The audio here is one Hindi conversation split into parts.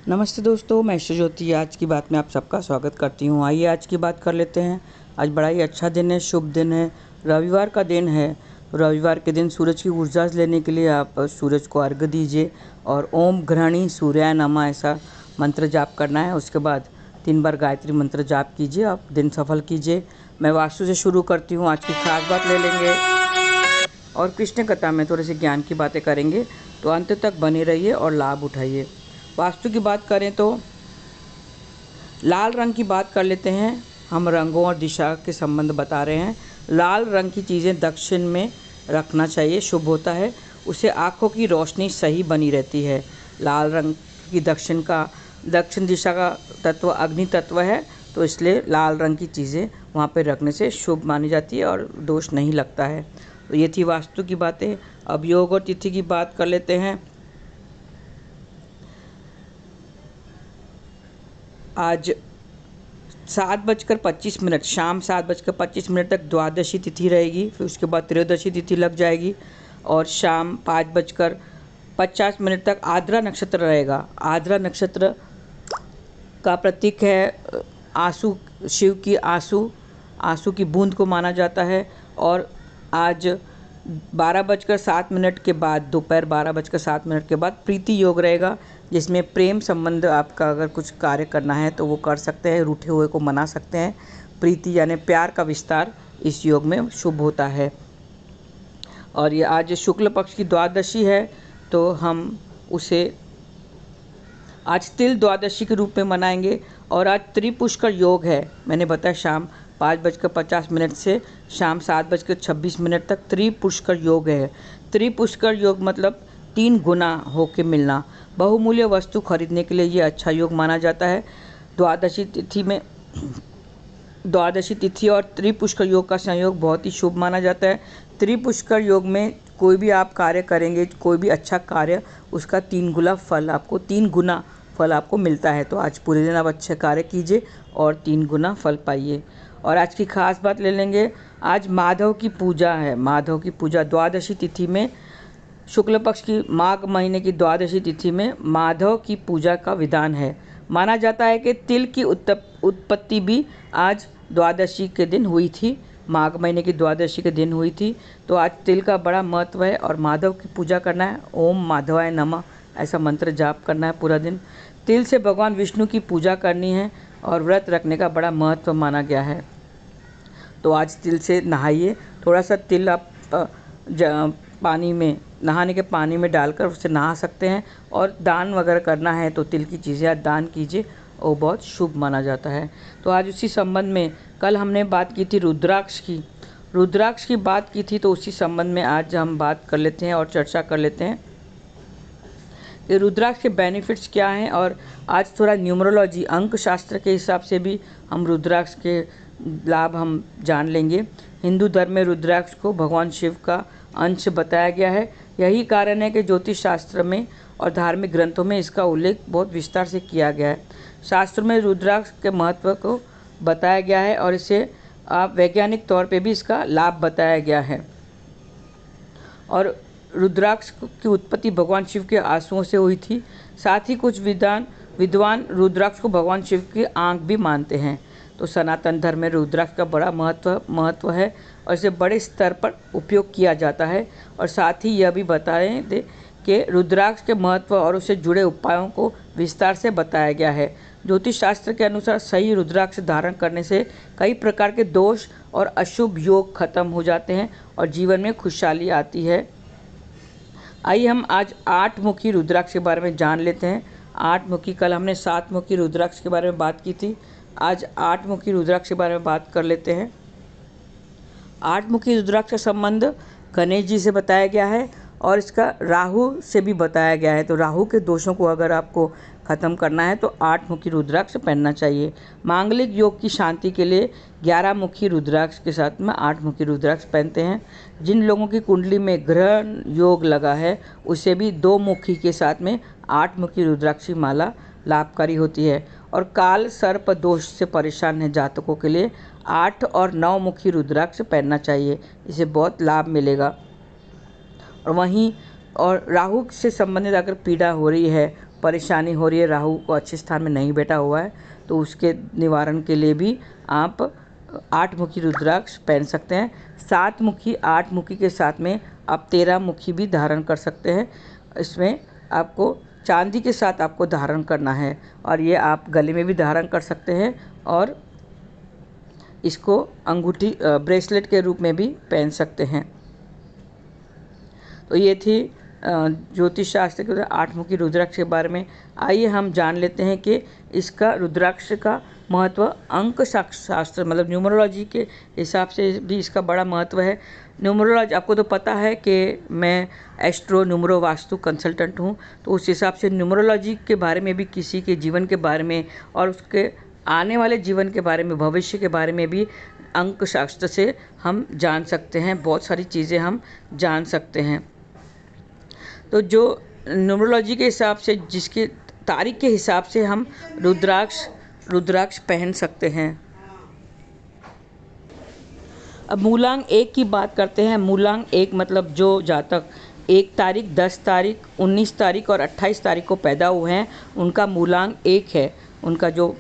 नमस्ते दोस्तों, मैं ज्योति आज की बात में आप सबका स्वागत करती हूँ। आइए आज की बात कर लेते हैं। आज बड़ा ही अच्छा दिन है, शुभ दिन है, रविवार का दिन है। रविवार के दिन सूरज की ऊर्जा लेने के लिए आप सूरज को अर्घ्य दीजिए और ओम घृणी सूर्याय नमः ऐसा मंत्र जाप करना है। उसके बाद 3 बार गायत्री मंत्र जाप कीजिए, आप दिन सफल कीजिए। मैं वास्तु से शुरू करती हूँ। आज की खास बात ले लेंगे और कृष्ण कथा में थोड़े से ज्ञान की बातें करेंगे, तो अंत तक बने रहिए और लाभ उठाइए। वास्तु की बात करें तो लाल रंग की बात कर लेते हैं। हम रंगों और दिशा के संबंध बता रहे हैं। लाल रंग की चीज़ें दक्षिण में रखना चाहिए, शुभ होता है। उससे आँखों की रोशनी सही बनी रहती है। लाल रंग की दक्षिण दिशा का तत्व अग्नि तत्व है, तो इसलिए लाल रंग की चीज़ें वहाँ पर रखने से शुभ मानी जाती है और दोष नहीं लगता है। तो ये थी वास्तु की बातें। अब योग और तिथि की बात कर लेते हैं। आज 7:25 शाम 7:25 तक द्वादशी तिथि रहेगी। फिर उसके बाद त्रयोदशी तिथि लग जाएगी और शाम 5:50 तक आद्रा नक्षत्र रहेगा। आद्रा नक्षत्र का प्रतीक है आंसू, शिव की आंसू की बूंद को माना जाता है। और आज 12:07 के बाद, दोपहर 12:07 के बाद प्रीति योग रहेगा, जिसमें प्रेम संबंध आपका अगर कुछ कार्य करना है तो वो कर सकते हैं, रूठे हुए को मना सकते हैं। प्रीति यानी प्यार का विस्तार इस योग में शुभ होता है। और ये आज शुक्ल पक्ष की द्वादशी है, तो हम उसे आज तिल द्वादशी के रूप में मनाएंगे। और आज त्रिपुष्कर योग है। मैंने बताया शाम 5:50 से शाम 7:26 तक त्रिपुष्कर योग है। त्रिपुष्कर योग मतलब 3 गुना होके मिलना। बहुमूल्य वस्तु खरीदने के लिए ये अच्छा योग माना जाता है। द्वादशी तिथि और त्रिपुष्कर योग का संयोग बहुत ही शुभ माना जाता है। त्रिपुष्कर योग में कोई भी आप कार्य करेंगे, कोई भी अच्छा कार्य, उसका 3 गुना फल आपको मिलता है। तो आज पूरे दिन आप अच्छे कार्य कीजिए और 3 गुना फल पाइए। और आज की खास बात ले लेंगे। आज माधव की पूजा है। माधव की पूजा द्वादशी तिथि में, शुक्ल पक्ष की माघ महीने की द्वादशी तिथि में माधव की पूजा का विधान है। माना जाता है कि तिल की उत्पत्ति भी आज द्वादशी के दिन हुई थी, माघ महीने की द्वादशी के दिन हुई थी। तो आज तिल का बड़ा महत्व है और माधव की पूजा करना है। ओम माधवाय नमः ऐसा मंत्र जाप करना है पूरा दिन। तिल से भगवान विष्णु की पूजा करनी है और व्रत रखने का बड़ा महत्व माना गया है। तो आज तिल से नहाइए। थोड़ा सा तिल आप पानी में, नहाने के पानी में डालकर उससे नहा सकते हैं। और दान वगैरह करना है तो तिल की चीज़ें आज दान कीजिए, वो बहुत शुभ माना जाता है। तो आज उसी संबंध में, कल हमने बात की थी रुद्राक्ष की बात की थी, तो उसी संबंध में आज हम बात कर लेते हैं और चर्चा कर लेते हैं कि रुद्राक्ष के बेनिफिट्स क्या हैं। और आज थोड़ा न्यूमरोलॉजी, अंक शास्त्र के हिसाब से भी हम रुद्राक्ष के लाभ हम जान लेंगे। हिंदू धर्म में रुद्राक्ष को भगवान शिव का अंश बताया गया है। यही कारण है कि ज्योतिष शास्त्र में और धार्मिक ग्रंथों में इसका उल्लेख बहुत विस्तार से किया गया है। शास्त्र में रुद्राक्ष के महत्व को बताया गया है और इसे वैज्ञानिक तौर पे भी इसका लाभ बताया गया है। और रुद्राक्ष की उत्पत्ति भगवान शिव के आंसुओं से हुई थी। साथ ही कुछ विद्वान रुद्राक्ष को भगवान शिव की आंख भी मानते हैं। तो सनातन धर्म में रुद्राक्ष का बड़ा महत्व है और इसे बड़े स्तर पर उपयोग किया जाता है। और साथ ही यह भी बताएं दे कि रुद्राक्ष के महत्व और उससे जुड़े उपायों को विस्तार से बताया गया है। ज्योतिष शास्त्र के अनुसार सही रुद्राक्ष धारण करने से कई प्रकार के दोष और अशुभ योग खत्म हो जाते हैं और जीवन में खुशहाली आती है। आइए हम आज 8 मुखी रुद्राक्ष के बारे में जान लेते हैं। 8 मुखी, कल हमने 7 मुखी रुद्राक्ष के बारे में बात की थी। आज 8 मुखी रुद्राक्ष के बारे में बात कर लेते हैं। 8 मुखी रुद्राक्ष का संबंध गणेश जी से बताया गया है और इसका राहु से भी बताया गया है। तो राहु के दोषों को अगर आपको ख़त्म करना है तो 8 मुखी रुद्राक्ष पहनना चाहिए। मांगलिक योग की शांति के लिए 11 मुखी रुद्राक्ष के साथ में 8 मुखी रुद्राक्ष पहनते हैं। जिन लोगों की कुंडली में ग्रह योग लगा है, उसे भी 2 मुखी के साथ में 8 मुखी रुद्राक्षी माला लाभकारी होती है। और काल सर्प दोष से परेशान है जातकों के लिए 8 और 9 मुखी रुद्राक्ष पहनना चाहिए, इसे बहुत लाभ मिलेगा। और वहीं और राहु से संबंधित अगर पीड़ा हो रही है, परेशानी हो रही है, राहु को अच्छे स्थान में नहीं बैठा हुआ है, तो उसके निवारण के लिए भी आप 8 मुखी रुद्राक्ष पहन सकते हैं। 7 मुखी, 8 मुखी के साथ में आप 13 मुखी भी धारण कर सकते हैं। इसमें आपको चांदी के साथ आपको धारण करना है, और ये आप गले में भी धारण कर सकते हैं और इसको अंगूठी ब्रेसलेट के रूप में भी पहन सकते हैं। तो ये थी ज्योतिष शास्त्र के 8 मुखी रुद्राक्ष के बारे में। आइए हम जान लेते हैं कि इसका रुद्राक्ष का महत्व अंक शास्त्र मतलब न्यूमरोलॉजी के हिसाब से भी इसका बड़ा महत्व है। न्यूमरोलॉजी आपको तो पता है कि मैं एस्ट्रो न्यूमरो वास्तु कंसल्टेंट हूँ, तो उस हिसाब से न्यूमरोलॉजी के बारे में भी, किसी के जीवन के बारे में और उसके आने वाले जीवन के बारे में, भविष्य के बारे में भी अंक शास्त्र से हम जान सकते हैं। बहुत सारी चीज़ें हम जान सकते हैं। तो जो न्यूमरोलॉजी के हिसाब से, जिसके तारीख के हिसाब से हम रुद्राक्ष पहन सकते हैं। अब मूलांक 1 की बात करते हैं। मूलांक 1 मतलब जो जातक 1 तारीख, 10 तारीख, 19 तारीख और 28 तारीख को पैदा हुए हैं, उनका मूलांक 1 है। उनका जो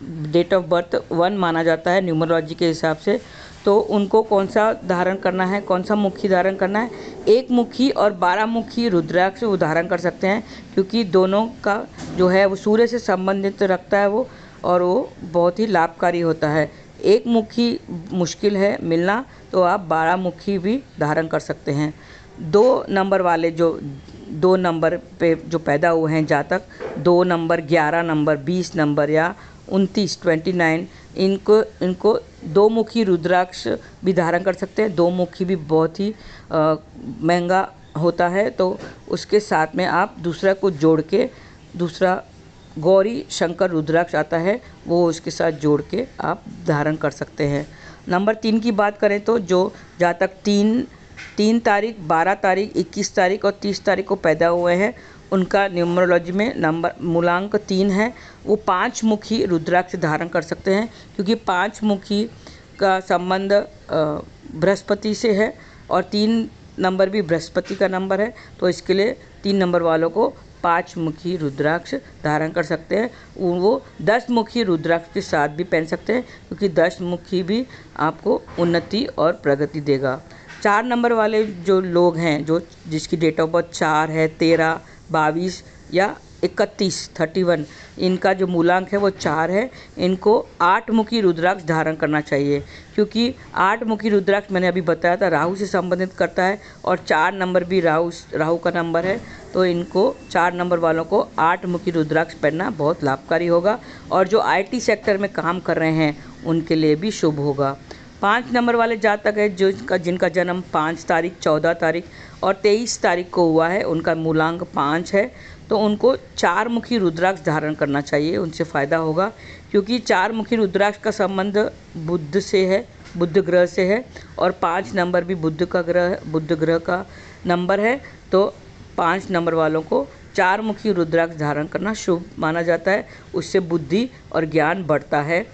डेट ऑफ बर्थ 1 माना जाता है न्यूमरोलॉजी के हिसाब से। तो उनको कौन सा धारण करना है, कौन सा मुखी धारण करना है? 1 मुखी और 12 मुखी रुद्राक्ष वो धारण कर सकते हैं, क्योंकि दोनों का जो है वो सूर्य से संबंधित रखता है वो, और वो बहुत ही लाभकारी होता है। 1 मुखी मुश्किल है मिलना, तो आप 12 मुखी भी धारण कर सकते हैं। 2 नंबर वाले जो 2 नंबर पे जो पैदा हुए हैं जातक, 2 नंबर, 11 नंबर, 20 नंबर या 29, 29, इनको 2 मुखी रुद्राक्ष भी धारण कर सकते हैं। 2 मुखी भी बहुत ही महंगा होता है, तो उसके साथ में आप दूसरा को जोड़ के, दूसरा गौरी शंकर रुद्राक्ष आता है, वो उसके साथ जोड़ के आप धारण कर सकते हैं। नंबर 3 की बात करें तो जो जातक 3 तारीख, 12 तारीख, 21 तारीख और 30 तारीख को पैदा हुए हैं, उनका न्यूमरोलॉजी में नंबर मूलांक 3 है। वो 5 मुखी रुद्राक्ष धारण कर सकते हैं, क्योंकि 5 मुखी का संबंध बृहस्पति से है और 3 नंबर भी बृहस्पति का नंबर है, तो इसके लिए 3 नंबर वालों को 5 मुखी रुद्राक्ष धारण कर सकते हैं। वो 10 मुखी रुद्राक्ष के साथ भी पहन सकते हैं, क्योंकि 10 मुखी भी आपको उन्नति और प्रगति देगा। 4 नंबर वाले जो लोग हैं, जो जिसकी डेट ऑफ बर्थ 4 है, 13, 22 या 31, 31, इनका जो मूलांक है वो 4 है। इनको 8 मुखी रुद्राक्ष धारण करना चाहिए, क्योंकि 8 मुखी रुद्राक्ष मैंने अभी बताया था राहु से संबंधित करता है, और 4 नंबर भी राहु का नंबर है। तो इनको 4 नंबर वालों को 8 मुखी रुद्राक्ष पहनना बहुत लाभकारी होगा, और जो IT सेक्टर में काम कर रहे हैं उनके लिए भी शुभ होगा। 5 नंबर वाले जातक है जिनका जन्म 5 तारीख, 14 तारीख और 23 तारीख को हुआ है, उनका मूलांक 5 है, तो उनको 4 मुखी रुद्राक्ष धारण करना चाहिए, उनसे फ़ायदा होगा। क्योंकि 4 मुखी रुद्राक्ष का संबंध बुध से है, बुध ग्रह से है, और 5 नंबर भी बुध ग्रह का नंबर है। तो 5 नंबर वालों को 4 मुखी रुद्राक्ष धारण करना शुभ माना जाता है। उससे बुद्धि और ज्ञान बढ़ता है,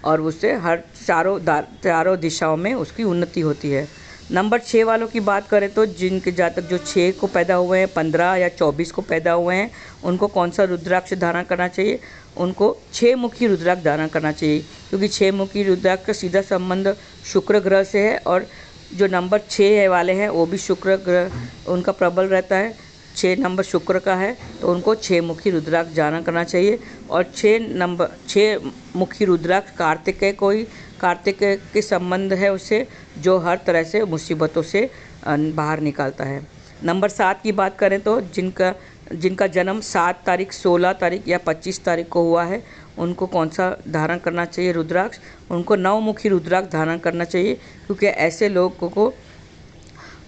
और उससे हर चारों दिशाओं में उसकी उन्नति होती है। नंबर 6 वालों की बात करें तो जिनके जातक जो 6 को पैदा हुए हैं, 15 या 24 को पैदा हुए हैं, उनको कौन सा रुद्राक्ष धारण करना चाहिए? उनको 6 मुखी रुद्राक्ष धारण करना चाहिए, क्योंकि 6 मुखी रुद्राक्ष का सीधा संबंध शुक्र ग्रह से है, और जो नंबर 6 वाले हैं वो भी शुक्र ग्रह उनका प्रबल रहता है। 6 नंबर शुक्र का है, तो उनको 6 मुखी रुद्राक्ष धारण करना चाहिए। और 6 मुखी रुद्राक्ष कार्तिक के संबंध है उससे, जो हर तरह से मुसीबतों से बाहर निकालता है। नंबर 7 की बात करें तो जिनका जन्म 7 तारीख, 16 तारीख या 25 तारीख को हुआ है, उनको कौन सा धारण करना चाहिए रुद्राक्ष? उनको 9 मुखी रुद्राक्ष धारण करना चाहिए, क्योंकि ऐसे लोगों को,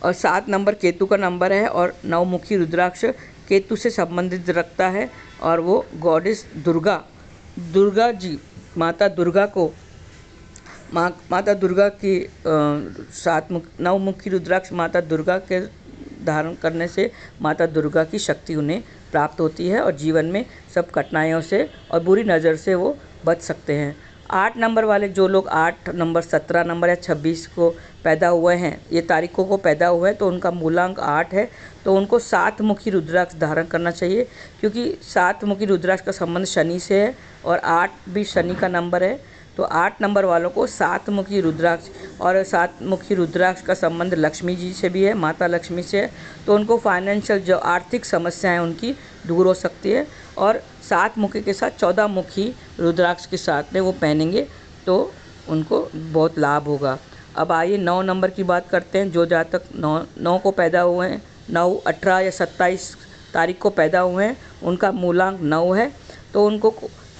और 7 नंबर केतु का नंबर है, और 9 मुखी रुद्राक्ष केतु से संबंधित रखता है, और वो गॉडेस दुर्गा जी, माता दुर्गा की 9 मुखी रुद्राक्ष माता दुर्गा के धारण करने से माता दुर्गा की शक्ति उन्हें प्राप्त होती है, और जीवन में सब कठिनाइयों से और बुरी नज़र से वो बच सकते हैं। 8 नंबर वाले जो लोग 8 नंबर, 17 नंबर या 26 को पैदा हुए हैं, ये तारीखों को पैदा हुए हैं, तो उनका मूलांक 8 है, तो उनको 7 मुखी रुद्राक्ष धारण करना चाहिए, क्योंकि 7 मुखी रुद्राक्ष का संबंध शनि से है और 8 भी शनि का नंबर है। तो 8 नंबर वालों को 7 मुखी रुद्राक्ष, और 7 मुखी रुद्राक्ष का संबंध लक्ष्मी जी से भी है, माता लक्ष्मी से है, तो उनको फाइनेंशियल जो आर्थिक समस्याएं उनकी दूर हो सकती है। और 7 मुखी के साथ 14 मुखी रुद्राक्ष के साथ में वो पहनेंगे तो उनको बहुत लाभ होगा। अब आइए 9 नंबर की बात करते हैं। जो जातक 9 को पैदा हुए हैं, 9, 18 या 27 तारीख को पैदा हुए हैं, उनका मूलांक 9 है, तो उनको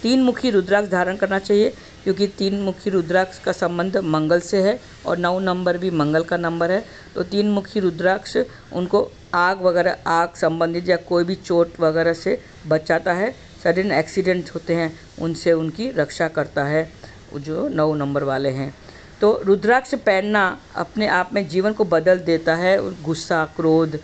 3 मुखी रुद्राक्ष धारण करना चाहिए, क्योंकि 3 मुखी रुद्राक्ष का संबंध मंगल से है और 9 नंबर भी मंगल का नंबर है। तो 3 मुखी रुद्राक्ष उनको आग वगैरह, आग संबंधित या कोई भी चोट वगैरह से बचाता है, सडन एक्सीडेंट होते हैं उनसे उनकी रक्षा करता है, जो 9 नंबर वाले हैं। तो रुद्राक्ष पहनना अपने आप में जीवन को बदल देता है, गुस्सा, क्रोध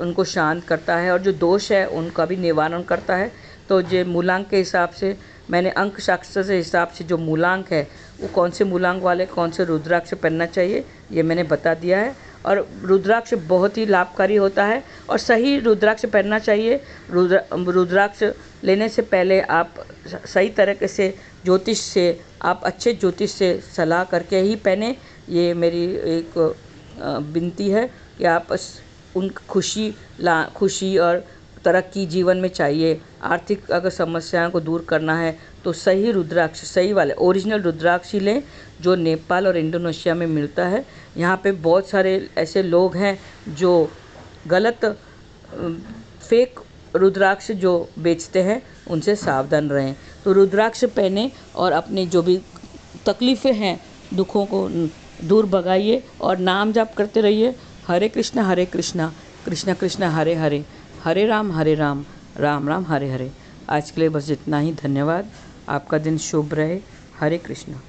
उनको शांत करता है, और जो दोष है उनका भी निवारण करता है। तो जो मूलांक के हिसाब से, मैंने अंक शास्त्र से हिसाब से जो मूलांक है, वो कौन से मूलांक वाले कौन से रुद्राक्ष पहनना चाहिए, ये मैंने बता दिया है। और रुद्राक्ष बहुत ही लाभकारी होता है और सही रुद्राक्ष पहनना चाहिए। रुद्राक्ष लेने से पहले आप सही तरीके से ज्योतिष से, आप अच्छे ज्योतिष से सलाह करके ही पहने। ये मेरी एक विनती है कि आप उन खुशी और तरक्की जीवन में चाहिए, आर्थिक अगर समस्याओं को दूर करना है तो सही रुद्राक्ष, सही वाले ओरिजिनल रुद्राक्ष ही लें, जो नेपाल और इंडोनेशिया में मिलता है। यहाँ पे बहुत सारे ऐसे लोग हैं जो गलत फेक रुद्राक्ष जो बेचते हैं, उनसे सावधान रहें। तो रुद्राक्ष पहने और अपने जो भी तकलीफ़ें हैं, दुखों को दूर भगाइए और नाम जाप करते रहिए। हरे कृष्णा कृष्ण कृष्ण हरे हरे, हरे राम राम राम हरे हरे। आज के लिए बस इतना ही। धन्यवाद। आपका दिन शुभ रहे। हरे कृष्णा।